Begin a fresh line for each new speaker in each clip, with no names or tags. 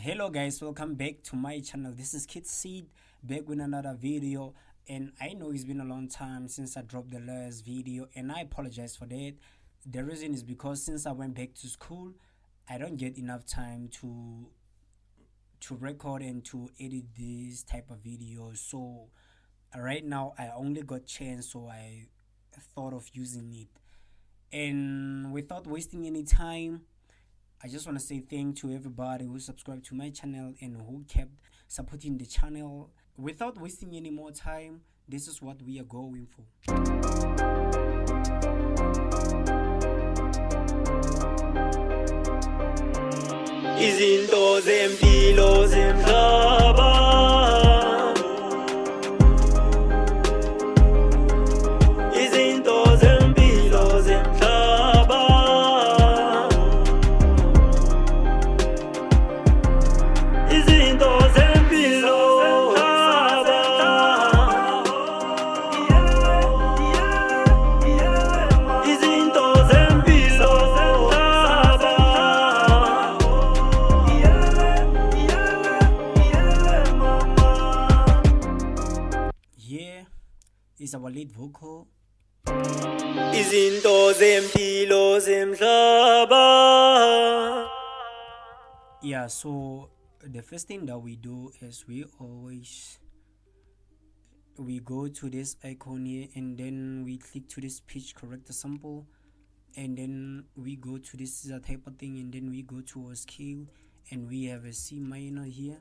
Hello guys, welcome back to my channel. This is KIDSYD back with another video, and I know it's been a long time since I dropped the last video, and I apologize for that. The reason is because since I went back to school, I don't get enough time to record and to edit this type of videos. So right now I only got chance, so I thought of using it. And without wasting any time, I just want to say thank to everybody who subscribed to my channel and who kept supporting the channel. Without wasting any more time, this is what we are going for.
Izinto zempilo zemhlaba Izinto zempilo zemhlaba Izinto zempilo zemhlaba Izinto zempilo
Here is our lead vocal.
Izinto zempilo zemhlaba.
Yeah, so the first thing that we do is we go to this icon here, and then we click to this pitch corrector sample, and then we go to this type of thing, and then we go to a scale, and we have a C minor here,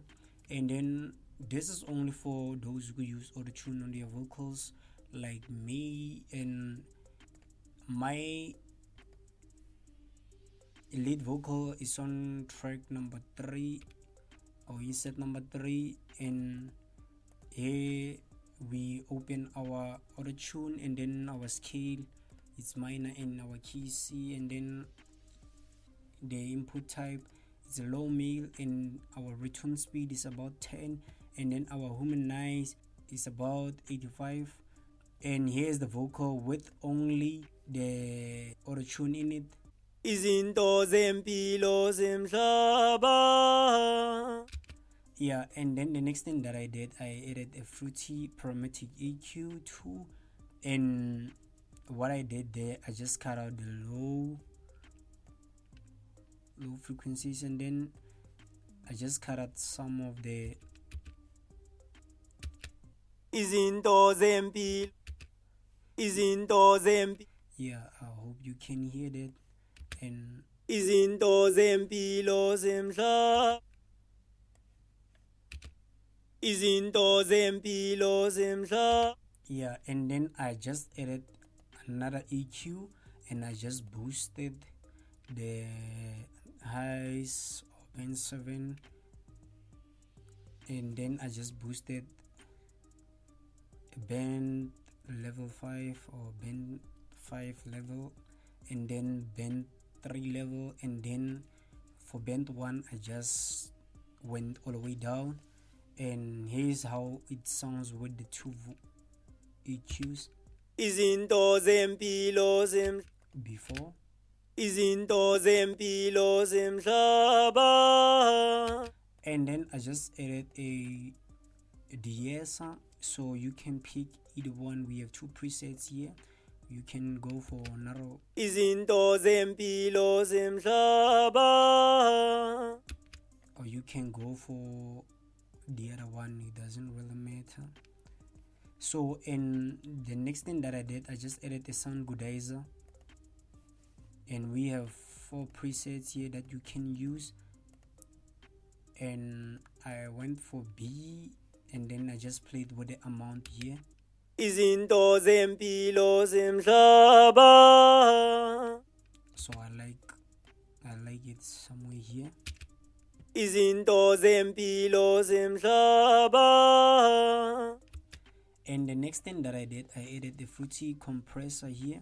and then this is only for those who use auto-tune on their vocals like me. And my lead vocal is on track number 3 or inset number 3, and here we open our auto-tune, and then our scale is minor and our key C, and then the input type is a low male, and our return speed is about 10, and then our harmonize is about 85. And here's the vocal with only the auto-tune in it.
Izinto zempilo zemhlaba.
Yeah, and then the next thing that I did, I added a fruity parametric EQ too. And what I did there, I just cut out the low frequencies, and then I just cut out some of the
Izinto zempilo. Izinto zempilo.
yeah, I hope you can hear that. And
Izinto zempilo zemhlaba. Izinto zempilo zemhlaba.
yeah, and then I just added another EQ, and I just boosted the highs of band 7, and then I just boosted band level 5 or band 5 level, and then band 3 level, and then for band 1 I just went all the way down. And here's how it sounds with the two EQs
Izinto zempilo zemhlaba.
before.
Izinto zempilo zemhlaba.
And then I just added a de-esser, so you can pick either one. We have two presets here. You can go for narrow,
Izinto zempilo zemhlaba.
or you can go for the other one. It doesn't really matter. So, and the next thing that I did, I just added a sound goodizer, and we have 4 presets here that you can use. And I went for B, and then I just played with the amount here.
Izinto zempilo zemhlaba.
So I like it somewhere here.
Izinto zempilo zemhlaba.
And the next thing that I did, I added the fruity compressor here.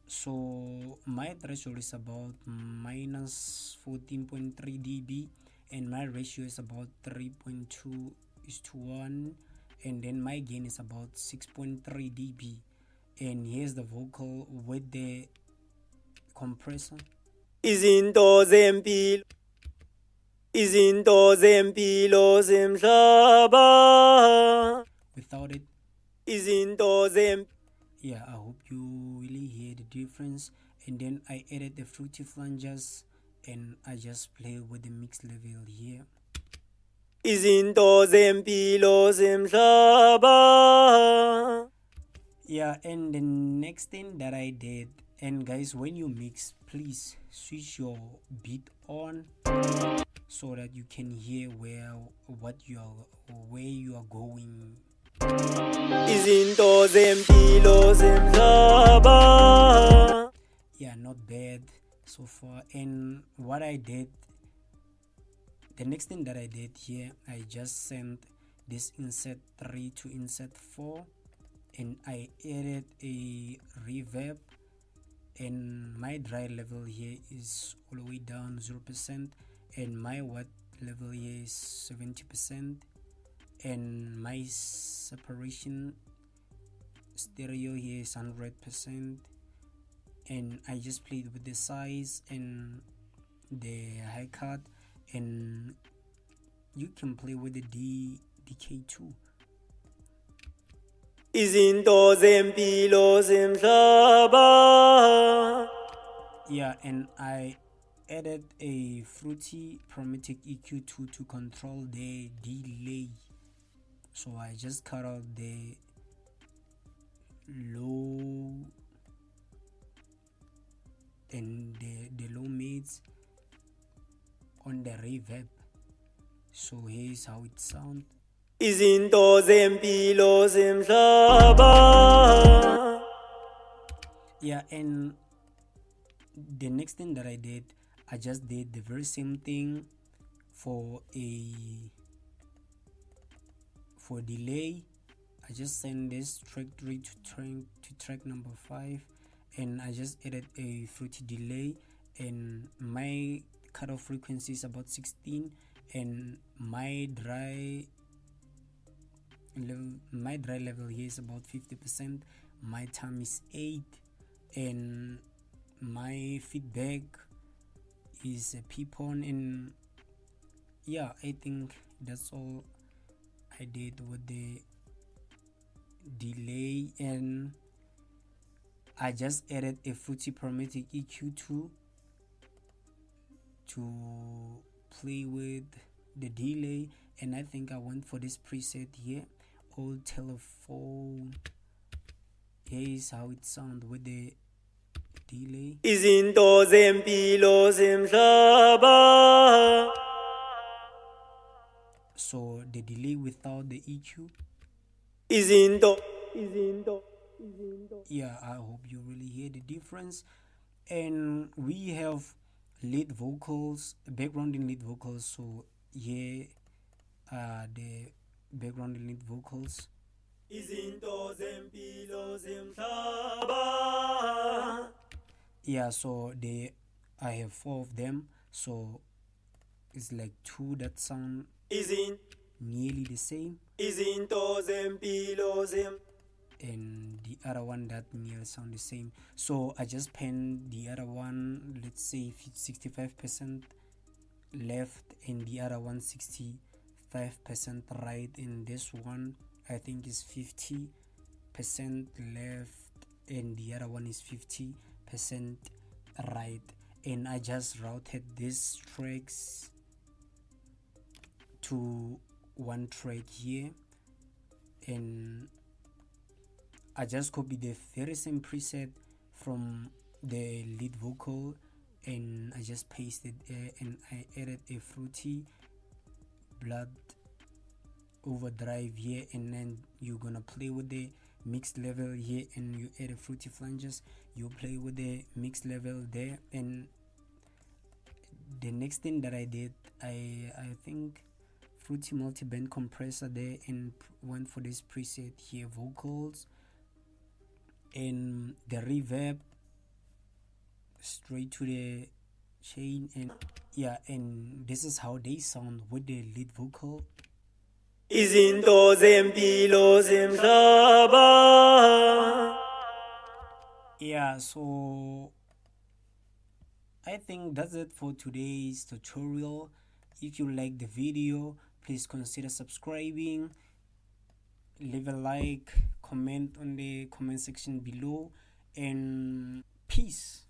So my threshold is about minus 14.3 dB, and my ratio is about 3.2:1, and then my gain is about 6.3 dB. And here's the vocal with the compressor.
Izinto zempilo izinto zempilo zemhlaba,
without it.
izinto zempilo.
Yeah, I hope you really hear the difference. And then I added the fruity flanges and I just play with the mix level here.
Izinto zempilo zemhlaba.
Yeah, and the next thing that I did, and guys, when you mix, please switch your beat on so that you can hear where you are going.
Izinto zempilo zemhlaba.
Yeah, not bad so far. And what I did, the next thing that I did here, I just sent this insert 3 to insert 4 and I added a reverb, and my dry level here is all the way down 0% and my wet level here is 70% and my separation stereo here is 100%, and I just played with the size and the high cut, and you can play with the decay too.
Izinto zempilo zemhlaba.
Yeah, and I added a fruity chromatic EQ2 to control the delay. So I just cut out the low and the low mids on the reverb. So here's how it sounds.
Izinto zempilo zemhlaba.
Yeah, and the next thing that I did, I just did the very same thing for delay. I just sent this track 3 to track number 5, and I just added a fruity delay, and my cutoff frequency is about 16, and my dry level here is about 50%. My time is 8, and my feedback is a peep-on, and yeah, I think that's all I did with the delay. And I just added a fruity chromatic EQ2 to play with the delay, and I think I went for this preset here, old telephone. Here's how it sounds with the delay.
Izinto zempilo zemhlaba.
So the delay without the EQ.
Izinto.
Yeah, I hope you really hear the difference. And we have lead vocals, background in lead vocals. So here are the background in lead vocals.
Izinto zempilo zemhlaba.
Yeah, so I have 4 of them, so it's like 2 that sound nearly the same,
Izinto zempilo
and the other one that nearly sound the same. So I just pen the other one, let's say 65% left and the other one 65% right, and this one I think is 50% left and the other one is 50% right. And I just routed these tracks to one track here, and I just copied the very same preset from the lead vocal, and I just pasted and I added a fruity blood overdrive here, and then you're gonna play with the mix level here, and you add a fruity flanges, you play with the mix level there. And the next thing that I did, I think fruity multi-band compressor there, and went for this preset here, vocals and the reverb straight to the chain, and yeah, and this is how they sound with the lead vocal.
Izinto zempilo zemhlaba.
Yeah, so I think that's it for today's tutorial. If you like the video, please consider subscribing, leave a like, comment on the comment section below, and peace.